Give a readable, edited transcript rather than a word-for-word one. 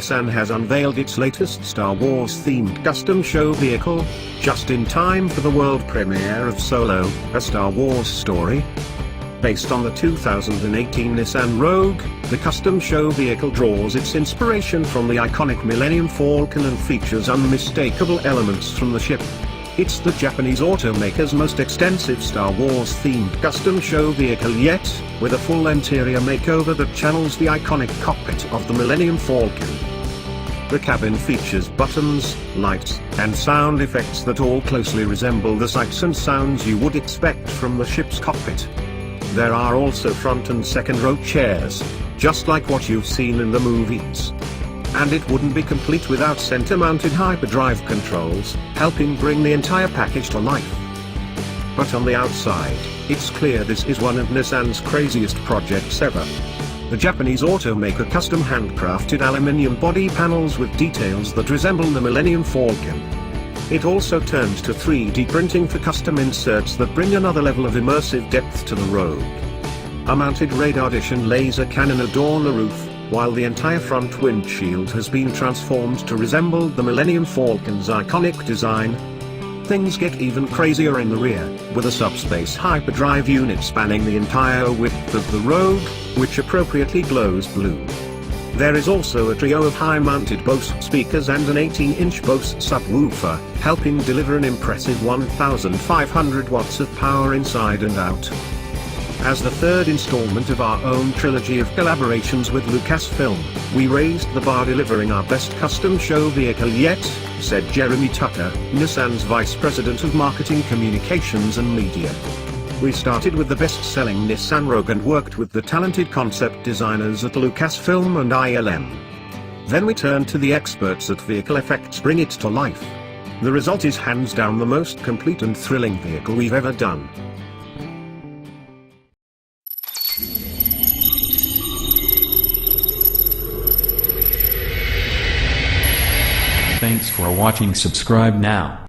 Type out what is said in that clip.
Nissan has unveiled its latest Star Wars-themed custom show vehicle, just in time for the world premiere of Solo, a Star Wars story. Based on the 2018 Nissan Rogue, the custom show vehicle draws its inspiration from the iconic Millennium Falcon and features unmistakable elements from the ship. It's the Japanese automaker's most extensive Star Wars-themed custom show vehicle yet, with a full interior makeover that channels the iconic cockpit of the Millennium Falcon. The cabin features buttons, lights, and sound effects that all closely resemble the sights and sounds you would expect from the ship's cockpit. There are also front and second row chairs, just like what you've seen in the movies. And it wouldn't be complete without center-mounted hyperdrive controls, helping bring the entire package to life. But on the outside, it's clear this is one of Nissan's craziest projects ever. The Japanese automaker custom handcrafted aluminium body panels with details that resemble the Millennium Falcon. It also turned to 3D printing for custom inserts that bring another level of immersive depth to the Rogue. A mounted radar-edition laser cannon adorn the roof, while the entire front windshield has been transformed to resemble the Millennium Falcon's iconic design. Things get even crazier in the rear, with a subspace hyperdrive unit spanning the entire width of the Rogue, which appropriately glows blue. There is also a trio of high-mounted Bose speakers and an 18-inch Bose subwoofer, helping deliver an impressive 1,500 watts of power inside and out. As the third installment of our own trilogy of collaborations with Lucasfilm, we raised the bar delivering our best custom show vehicle yet, said Jeremy Tucker, Nissan's Vice President of Marketing Communications and Media. We started with the best-selling Nissan Rogue and worked with the talented concept designers at Lucasfilm and ILM. Then we turned to the experts at Vehicle Effects bring it to life. The result is hands down the most complete and thrilling vehicle we've ever done. Thanks for watching. Subscribe now.